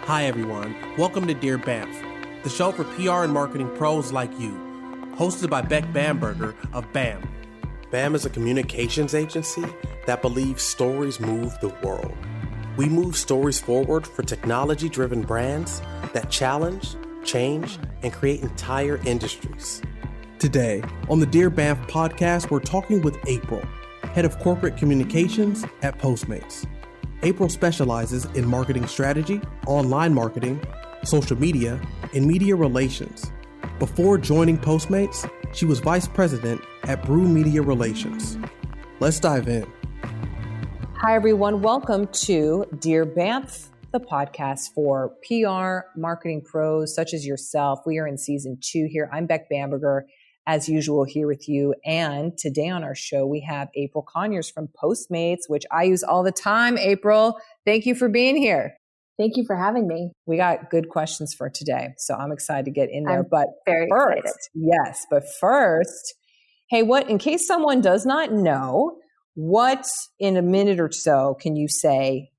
Hi everyone, welcome to Dear BAMf, the show for PR and marketing pros like you, hosted by Beck Bamberger of BAM. BAM is a communications agency that believes stories move the world. We move stories forward for technology-driven brands that challenge, change, and create entire industries. Today, on the Dear BAMf podcast, we're talking with April, Head of Corporate Communications at Postmates. April specializes in marketing strategy, online marketing, social media, and media relations. Before joining Postmates, she was vice president at Brew Media Relations. Let's dive in. Hi, everyone. Welcome to Dear BAMf, the podcast for PR marketing pros such as yourself. We are in season 2 here. I'm Beck Bamberger, as usual, here with you. And today on our show, we have April Conyers from Postmates, which I use all the time. April, thank you for being here. Thank you for having me. We got good questions for today, so I'm excited to get in there. I'm very excited. Yes, but first, hey, in case someone does not know, what in a minute or so can you say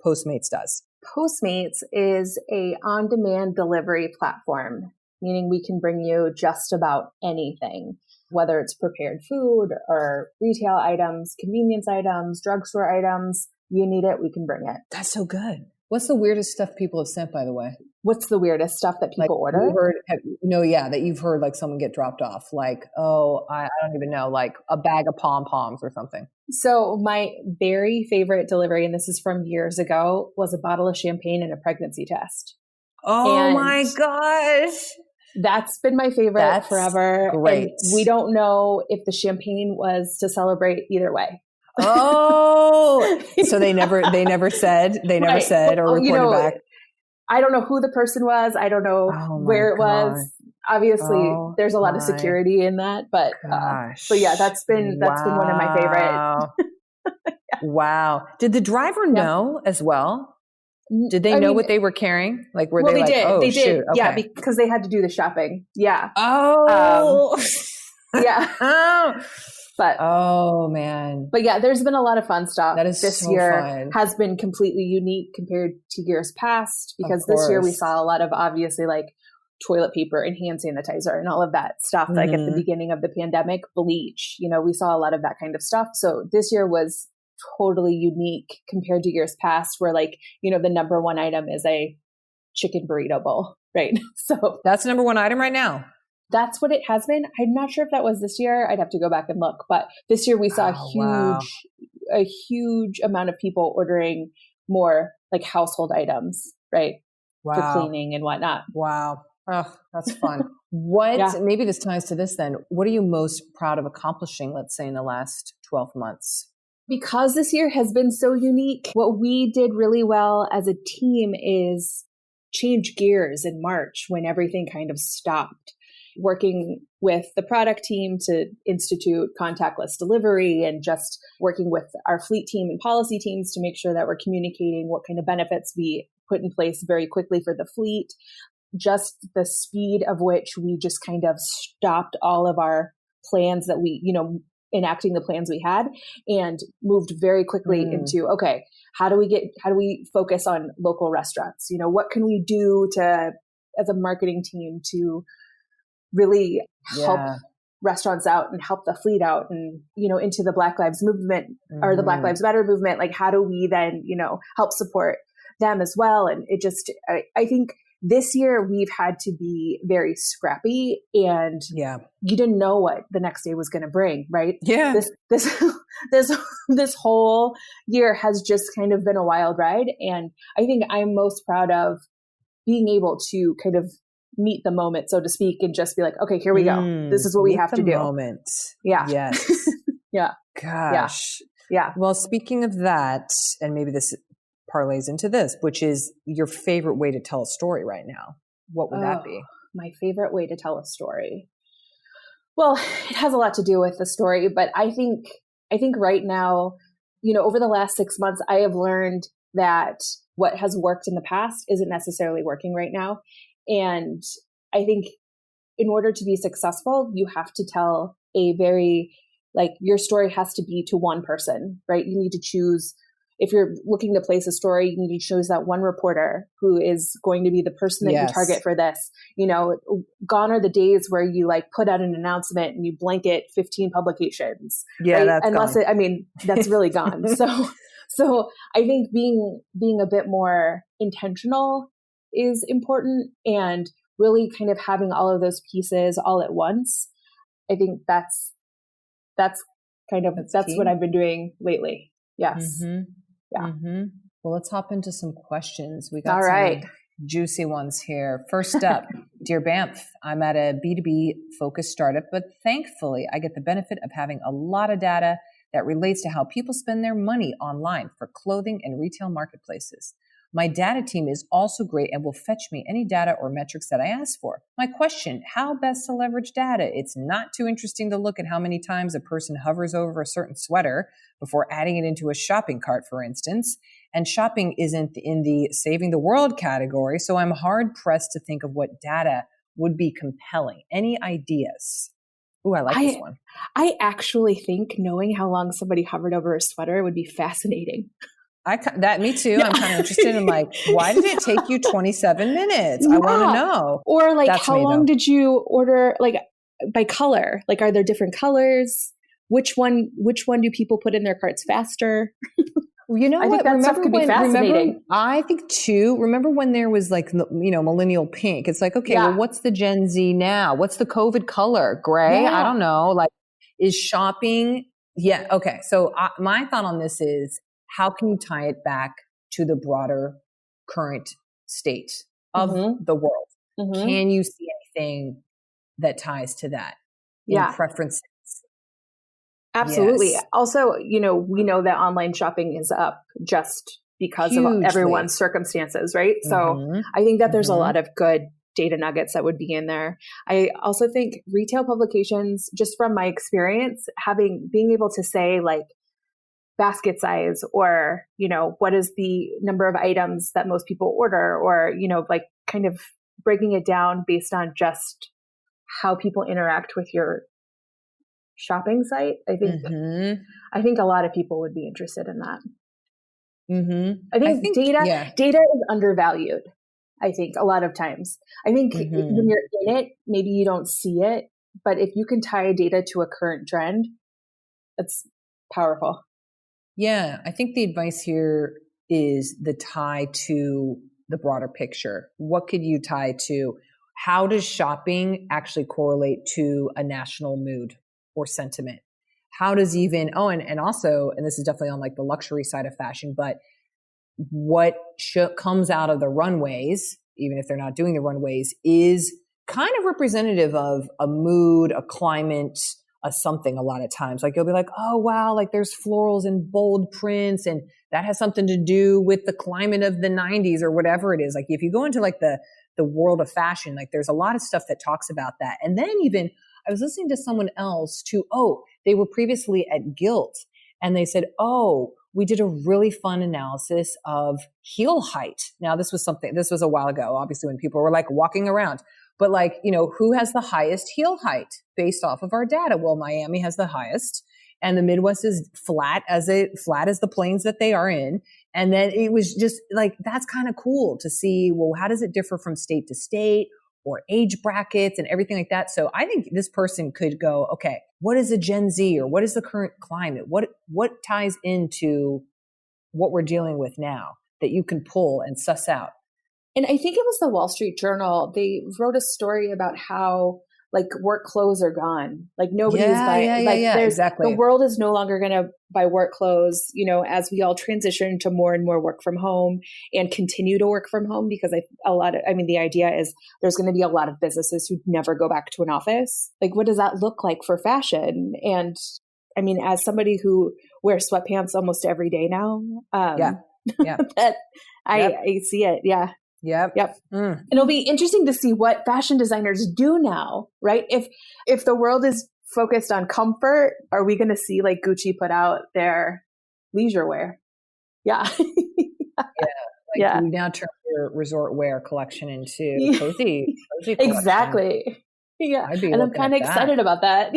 Postmates does? Postmates is a on-demand delivery platform, meaning we can bring you just about anything, whether it's prepared food or retail items, convenience items, drugstore items. You need it, we can bring it. That's so good. What's the weirdest stuff people have sent, by the way? What's the weirdest stuff that people order? That you've heard like someone get dropped off. Like, I don't even know, like a bag of pom-poms or something. So my very favorite delivery, and this is from years ago, was a bottle of champagne and a pregnancy test. Oh my gosh. That's been my favorite forever. Great. And we don't know if the champagne was to celebrate either way. Oh, so they never said, right. Or reported back. I don't know who the person was. I don't know where it was. Obviously, there's a lot of security in that, but yeah, that's been one of my favorite. Yeah. Wow. Did the driver know as well? Did they know what they were carrying? Like, were they like, did. Oh, they shoot. did. Okay. Yeah, because they had to do the shopping. Yeah. Oh. Yeah. But oh man. But yeah, there's been a lot of fun stuff. That is this so year fun. Has been completely unique compared to years past, because this year we saw a lot of obviously like toilet paper and hand sanitizer and all of that stuff, like at the beginning of the pandemic, bleach, we saw a lot of that kind of stuff. So this year was totally unique compared to years past, where like, the number one item is a chicken burrito bowl, right? So that's the number one item right now. That's what it has been. I'm not sure if that was this year. I'd have to go back and look. But this year we saw a huge amount of people ordering more like household items, right? Wow. For cleaning and whatnot. Wow. Oh, that's fun. Maybe this ties to this then. What are you most proud of accomplishing, let's say, in the last 12 months? Because this year has been so unique, what we did really well as a team is change gears in March when everything kind of stopped. Working with the product team to institute contactless delivery, and just working with our fleet team and policy teams to make sure that we're communicating what kind of benefits we put in place very quickly for the fleet. Just the speed of which we just kind of stopped all of our plans that we, enacting the plans we had, and moved very quickly into, okay, how do we focus on local restaurants? What can we do as a marketing team to really help restaurants out and help the fleet out, and, into the Black Lives movement or the Black Lives Matter movement. Like, how do we then, help support them as well? And it just, I think this year we've had to be very scrappy, and you didn't know what the next day was going to bring, right? Yeah. This whole year has just kind of been a wild ride. And I think I'm most proud of being able to kind of meet the moment, so to speak, and just be like, okay, here we go. This is what we have to do. Moment. Yeah. Yes. Yeah. Gosh. Yeah. Well, speaking of that, and maybe this parlays into this, which is your favorite way to tell a story right now. What would that be? My favorite way to tell a story. Well, it has a lot to do with the story, but I think right now, over the last 6 months, I have learned that what has worked in the past isn't necessarily working right now. And I think in order to be successful, you have to tell a very, your story has to be to one person, right? You need to choose if you're looking to place a story, you need to choose that one reporter who is going to be the person that you target for this. Gone are the days where you like put out an announcement and you blanket 15 publications. Yeah, right? that's gone. That's really gone. So I think being a bit more intentional is important, and really kind of having all of those pieces all at once. I think that's what I've been doing lately. Yes. Mm-hmm. Yeah. Mm-hmm. Well, let's hop into some questions. We got all some right. juicy ones here. First up, Dear BAMf, I'm at a B2B focused startup, but thankfully I get the benefit of having a lot of data that relates to how people spend their money online for clothing and retail marketplaces. My data team is also great and will fetch me any data or metrics that I ask for. My question, how best to leverage data? It's not too interesting to look at how many times a person hovers over a certain sweater before adding it into a shopping cart, for instance. And shopping isn't in the saving the world category, so I'm hard pressed to think of what data would be compelling. Any ideas? Ooh, I like this one. I actually think knowing how long somebody hovered over a sweater would be fascinating. Me too. Yeah. I'm kind of interested in like, why did it take you 27 minutes? Yeah. I want to know. Or like, how long did you order, like by color? Like, are there different colors? Which one do people put in their carts faster? I think that stuff could be fascinating. I think too, remember when there was like, millennial pink? It's like, okay, well, what's the Gen Z now? What's the COVID color? Gray? Yeah. I don't know. Like, is shopping? Yeah. Okay. So my thought on this is, how can you tie it back to the broader current state of the world? Mm-hmm. Can you see anything that ties to that in preferences? Absolutely. Yes. Also, we know that online shopping is up just because of everyone's circumstances, right? Mm-hmm. So I think that there's a lot of good data nuggets that would be in there. I also think retail publications, just from my experience, being able to say like, basket size, or, what is the number of items that most people order, or, like kind of breaking it down based on just how people interact with your shopping site. I think a lot of people would be interested in that. Mm-hmm. I think data is undervalued. I think a lot of times, when you're in it, maybe you don't see it, but if you can tie data to a current trend, that's powerful. Yeah, I think the advice here is the tie to the broader picture. What could you tie to? How does shopping actually correlate to a national mood or sentiment? How does and also, and this is definitely on like the luxury side of fashion, but what comes out of the runways, even if they're not doing the runways, is kind of representative of a mood, a climate, something a lot of times. Like you'll be like, oh wow, like there's florals and bold prints, and that has something to do with the climate of the 90s or whatever it is. Like if you go into like the world of fashion, like there's a lot of stuff that talks about that. And then even I was listening to someone else they were previously at Gilt, and they said, we did a really fun analysis of heel height. Now this was a while ago, obviously, when people were like walking around. But like, who has the highest heel height based off of our data? Well, Miami has the highest, and the Midwest is flat as the plains that they are in. And then it was just like, that's kind of cool to see, well, how does it differ from state to state or age brackets and everything like that? So I think this person could go, okay, what is a Gen Z, or what is the current climate? What ties into what we're dealing with now that you can pull and suss out? And I think it was the Wall Street Journal. They wrote a story about how like work clothes are gone. Like nobody's buying. Exactly. The world is no longer going to buy work clothes, as we all transition to more and more work from home and continue to work from home, because the idea is there's going to be a lot of businesses who never go back to an office. Like, what does that look like for fashion? And as somebody who wears sweatpants almost every day now, I see it. Yeah. Yep. And it'll be interesting to see what fashion designers do now, right? If the world is focused on comfort, are we going to see like Gucci put out their leisure wear? Yeah. You now turn your resort wear collection into cozy collection. Exactly. Yeah. And I'm kind of excited about that.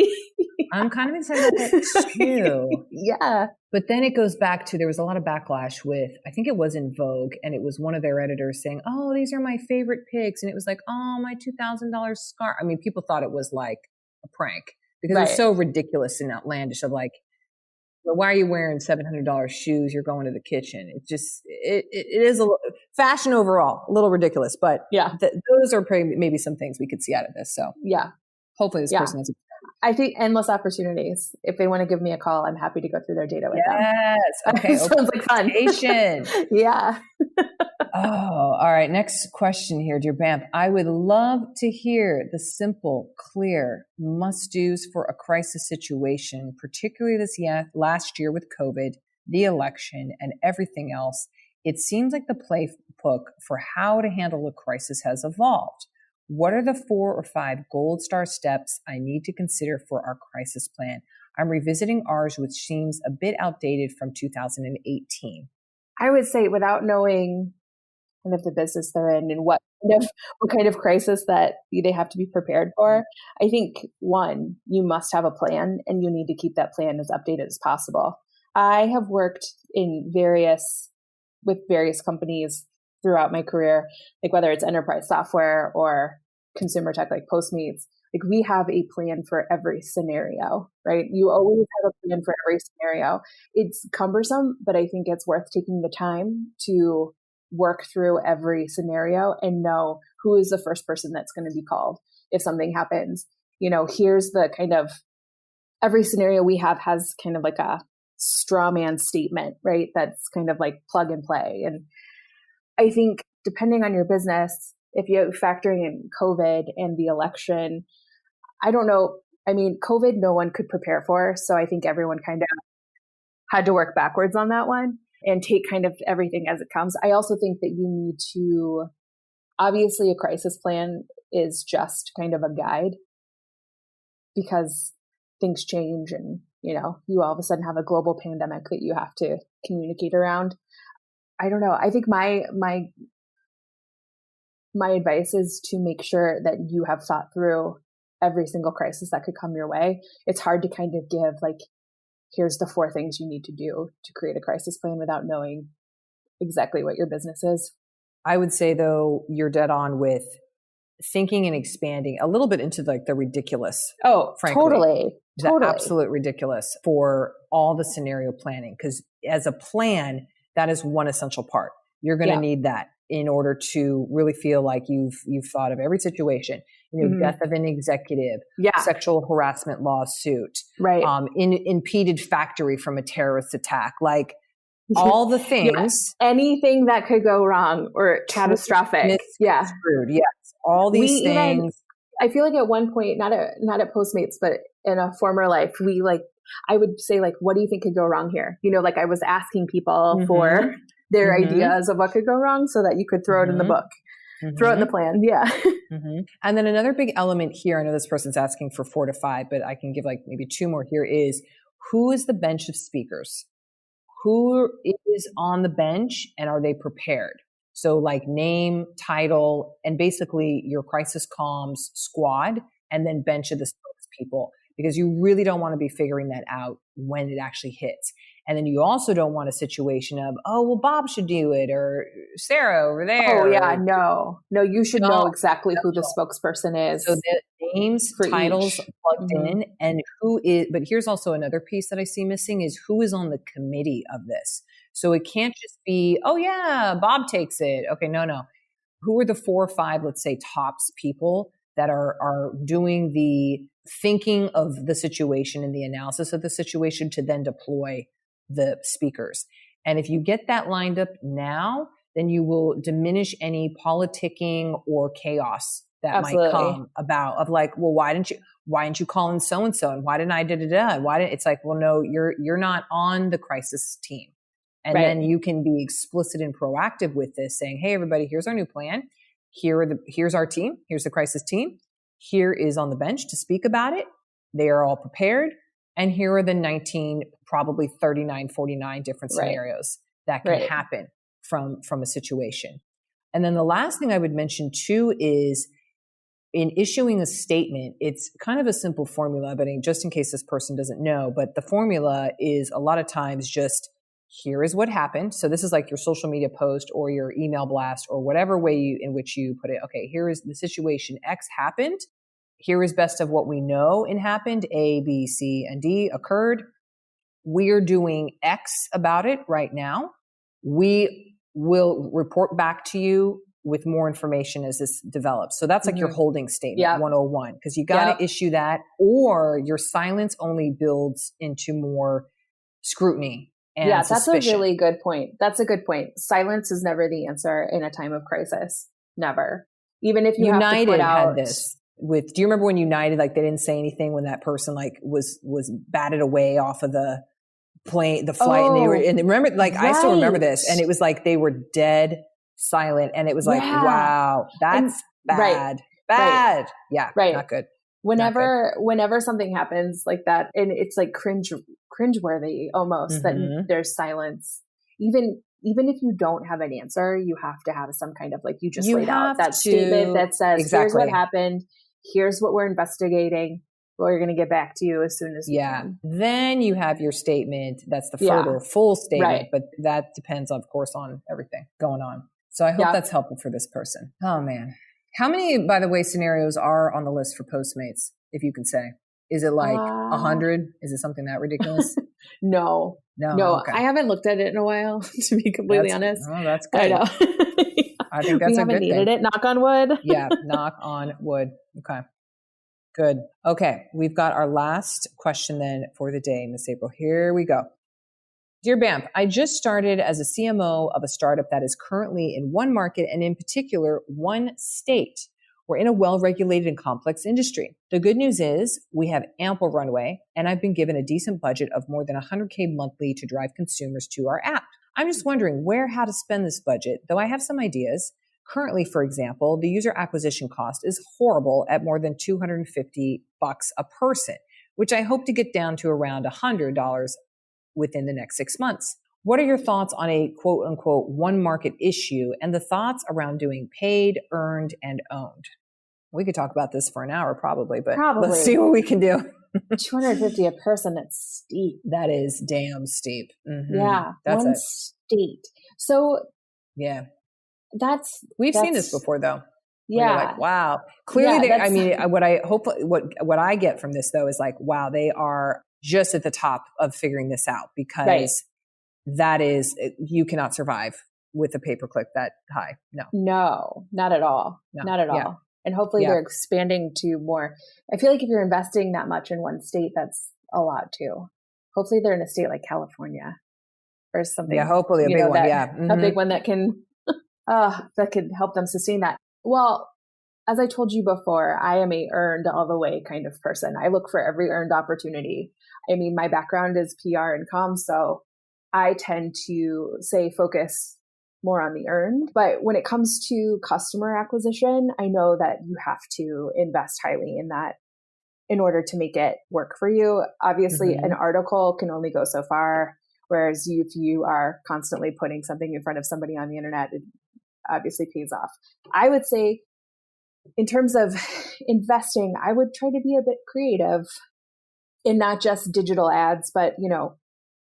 I'm kind of excited about that too. Yeah. But then it goes back to, there was a lot of backlash with, I think it was in Vogue, and it was one of their editors saying, oh, these are my favorite picks. And it was like, oh, my $2,000 scarf. I mean, people thought it was like a prank because it was so ridiculous and outlandish of like, well, why are you wearing $700 shoes? You're going to the kitchen. It just, it is a fashion overall, a little ridiculous, but yeah, those are maybe some things we could see out of this. So yeah, hopefully this person has I think endless opportunities. If they want to give me a call, I'm happy to go through their data with them. Yes. Okay. Sounds like fun. Yeah. Oh, all right. Next question here, Dear BAMf. I would love to hear the simple, clear must-dos for a crisis situation, particularly this last year with COVID, the election, and everything else. It seems like the playbook for how to handle a crisis has evolved. What are the 4 or 5 gold star steps I need to consider for our crisis plan? I'm revisiting ours, which seems a bit outdated from 2018. I would say, without knowing kind of the business they're in and what kind of crisis that they have to be prepared for, I think, one, you must have a plan, and you need to keep that plan as updated as possible. I have worked with various companies throughout my career, like whether it's enterprise software or consumer tech like Postmates. Like, we have a plan for every scenario, right? You always have a plan for every scenario. It's cumbersome, but I think it's worth taking the time to work through every scenario and know who is the first person that's going to be called if something happens. Here's the kind of, every scenario we have has kind of like a straw man statement, right? That's kind of like plug and play. And I think depending on your business, if you're factoring in COVID and the election, I don't know. I mean, COVID, no one could prepare for. So I think everyone kind of had to work backwards on that one and take kind of everything as it comes. I also think that you need to, obviously a crisis plan is just kind of a guide because things change and, you all of a sudden have a global pandemic that you have to communicate around. I don't know. I think my advice is to make sure that you have thought through every single crisis that could come your way. It's hard to kind of give like, here's the 4 things you need to do to create a crisis plan without knowing exactly what your business is. I would say, though, you're dead on with thinking and expanding a little bit into like the ridiculous. Oh, frankly. Totally. The absolute ridiculous for all the scenario planning. Because as a plan, that is one essential part. You're going to need that in order to really feel like you've thought of every situation. Death of an executive, sexual harassment lawsuit, right? Impeded factory from a terrorist attack, like all the things, anything that could go wrong or catastrophic, screwed. Yes, all these things. I feel like at one point, not at Postmates, but in a former life, I would say like, what do you think could go wrong here? Like I was asking people for their ideas of what could go wrong so that you could throw it in the book. Throw it in the plan. Yeah. And then another big element here, I know this person's asking for 4 to 5, but I can give like maybe 2 more here, is who is the bench of speakers? Who is on the bench and are they prepared? So like name, title, and basically your crisis comms squad, and then bench of the spokespeople, because you really don't want to be figuring that out when it actually hits. And then you also don't want a situation of, oh, well, Bob should do it, or Sarah over there. Oh, yeah, no, you should know exactly who the spokesperson is. So the names, titles plugged in, and who is, but here's also another piece that I see missing is who is on the committee of this. So it can't just be, oh yeah, Bob takes it. Okay, no. Who are the 4 or 5, let's say, tops people that are doing the thinking of the situation and the analysis of the situation to then deploy the speakers? And if you get that lined up now, then you will diminish any politicking or chaos that might come about of like, well, why didn't you call in so-and-so? And why didn't I it's like, well, no, you're not on the crisis team. And then you can be explicit and proactive with this, saying, hey, everybody, here's our new plan. Here's our team. Here's the crisis team. Here is on the bench to speak about it. They are all prepared. And here are the 19, probably 39, 49 different scenarios that can happen from a situation. And then the last thing I would mention too is in issuing a statement, it's kind of a simple formula, but just in case this person doesn't know, but the formula is a lot of times just, here is what happened. So this is like your social media post or your email blast or whatever way in which you put it. Okay, here is the situation. X happened. Here is best of what we know and happened. A, B, C, and D occurred. We're doing X about it right now. We will report back to you with more information as this develops. So that's like your holding statement, 101, because you got to issue that, or your silence only builds into more scrutiny and suspicion. That's a really good point. That's a good point. Silence is never the answer in a time of crisis. Never. Even if you United have to put out... had this with, do you remember when United, like they didn't say anything when that person like was batted away off of the plane, the flight, and remember, like I still remember this, and it was like they were dead silent, and it was like, wow, that's bad. Yeah, not good. Whenever something happens like that, and it's like cringeworthy almost, that there's silence. Even if you don't have an answer, you have to have some kind of, like you just laid out, that statement that says, here's what happened, here's what we're investigating. We're going to get back to you as soon as we can. Then you have your statement. That's the full statement, but that depends, of course, on everything going on. So I hope that's helpful for this person. Oh, man. How many, by the way, scenarios are on the list for Postmates, if you can say? Is it like 100? Is it something that ridiculous? No. Okay. I haven't looked at it in a while, to be completely honest. Oh, that's good. I know. I think that's we a good haven't needed thing. it. Knock on wood. Yeah, knock on wood. Okay. Good. Okay. We've got our last question then for the day, Miss April. Here we go. Dear BAMf, I just started as a CMO of a startup that is currently in one market and in particular one state. We're in a well-regulated and complex industry. The good news is we have ample runway, and I've been given a decent budget of more than $100K monthly to drive consumers to our app. I'm just wondering how to spend this budget, though I have some ideas. Currently, for example, the user acquisition cost is horrible at more than $250 a person, which I hope to get down to around $100 within the next 6 months. What are your thoughts on a quote unquote one market issue and the thoughts around doing paid, earned, and owned? We could talk about this for an hour probably, but let's see what we can do. $250 a person, that's steep. That is damn steep. Mm-hmm. Yeah, that's one state. So yeah. We've seen this before though. Yeah. You're like, wow. Clearly what I get from this though is like, wow, they are just at the top of figuring this out, because that is, you cannot survive with a pay-per-click that high. No, not at all. No. Not at all. Yeah. And hopefully they're expanding to more. I feel like if you're investing that much in one state, that's a lot too. Hopefully they're in a state like California or something. Yeah, hopefully a big one. Mm-hmm. A big one that can, that could help them sustain that. Well, as I told you before, I am a earned all the way kind of person. I look for every earned opportunity. I mean, my background is PR and comms, so I tend to focus more on the earned. But when it comes to customer acquisition, I know that you have to invest highly in that in order to make it work for you. Obviously, an article can only go so far, whereas if you are constantly putting something in front of somebody on the internet, it obviously pays off. I would say in terms of investing, I would try to be a bit creative in not just digital ads, but,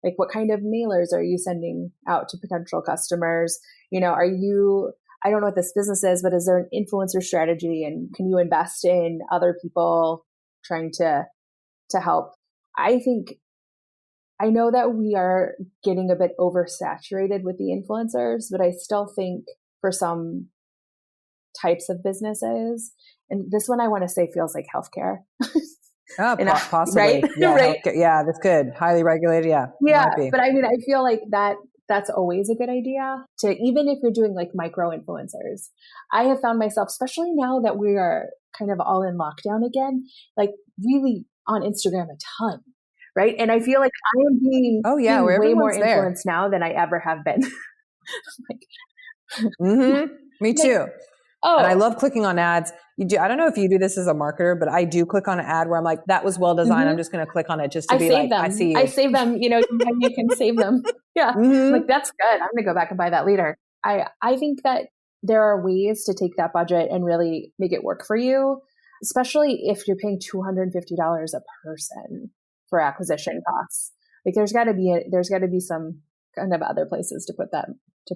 like what kind of mailers are you sending out to potential customers? I don't know what this business is, but is there an influencer strategy, and can you invest in other people trying to help? I know that we are getting a bit oversaturated with the influencers, but I still think for some types of businesses, and this one I want to say feels like healthcare. Possibly. Right? Yeah, right. Yeah, that's good. Highly regulated. Yeah. Yeah. But I mean, I feel like that's always a good idea to, even if you're doing like micro influencers. I have found myself, especially now that we are kind of all in lockdown again, like really on Instagram a ton. Right. And I feel like I am being way more influenced now than I ever have been. Me too. And I love clicking on ads. I don't know if you do this as a marketer, but I do click on an ad where I'm like, that was well designed. I'm just going to click on it just to be like, I see you. I save them. You can save them. Yeah. Like, that's good. I'm going to go back and buy that later. I think that there are ways to take that budget and really make it work for you. especially if you're paying $250 a person for acquisition costs. Like there's got to be some kind of other places to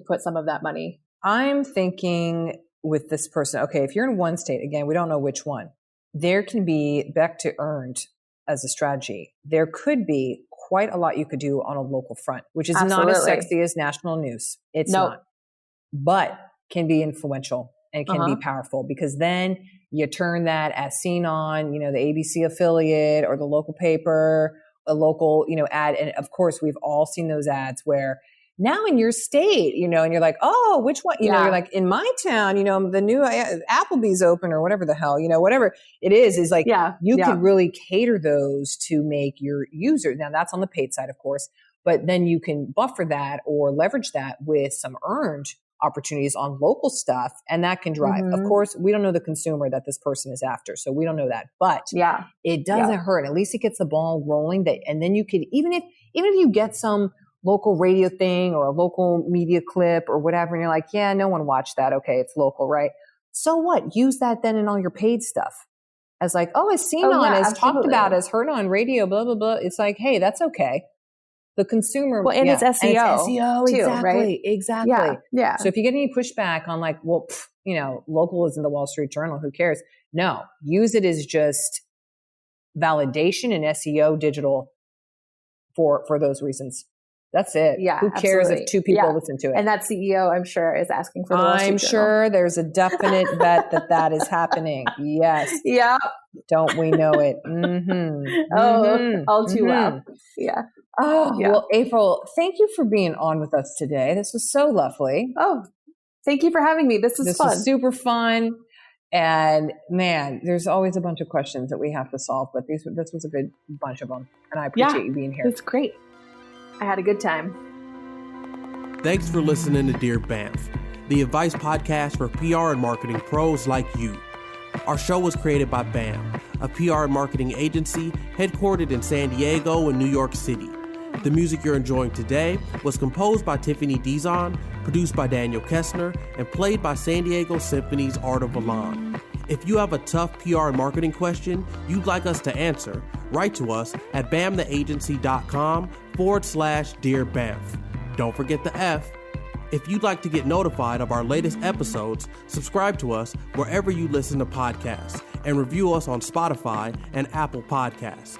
put some of that money. I'm thinking with this person, okay, if you're in one state, again, we don't know which one, there can be back to earned as a strategy. There could be quite a lot you could do on a local front, which is not as sexy as national news. It's not, but can be influential and can be powerful, because then you turn that as seen on, the ABC affiliate or the local paper, a local, ad. And of course, we've all seen those ads where now in your state, and you're like, oh, which one? You're like, in my town, the new Applebee's open or whatever the hell, whatever it is like, you can really cater those to make your user. Now that's on the paid side, of course, but then you can buffer that or leverage that with some earned opportunities on local stuff. And that can drive, of course, we don't know the consumer that this person is after. So we don't know that, but it doesn't hurt. At least it gets the ball rolling and then you could, even if you get some local radio thing or a local media clip or whatever, and you're like, yeah, no one watched that. Okay, it's local, right? So what? Use that then in all your paid stuff as like, as seen on, as talked about, as heard on radio, blah, blah, blah. It's like, hey, that's okay. The consumer. Well, and it's SEO. And it's SEO, too, exactly. Right? Exactly. Yeah. So if you get any pushback on like, well, local is in the Wall Street Journal, who cares? No, use it as just validation and SEO digital for those reasons. That's it. Yeah. Who cares if two people listen to it? And that CEO, I'm sure, is asking for the Wall Street Journal. I'm sure there's a definite bet that is happening. Yes. Yeah. Don't we know it? Mm-hmm. Oh, all too well. Yeah. Oh, well, April, thank you for being on with us today. This was so lovely. Oh, thank you for having me. This was fun. This was super fun. And man, there's always a bunch of questions that we have to solve, but this was a good bunch of them. And I appreciate you being here. It's great. I had a good time. Thanks for listening to Dear BAMf, the advice podcast for PR and marketing pros like you. Our show was created by BAM, a PR and marketing agency headquartered in San Diego and New York City. The music you're enjoying today was composed by Tiffany Dizon, produced by Daniel Kessner, and played by San Diego Symphony's Art of Milan. If you have a tough PR and marketing question you'd like us to answer, write to us at bamtheagency.com/Dear BAMf. Don't forget the F. If you'd like to get notified of our latest episodes, subscribe to us wherever you listen to podcasts and review us on Spotify and Apple Podcasts.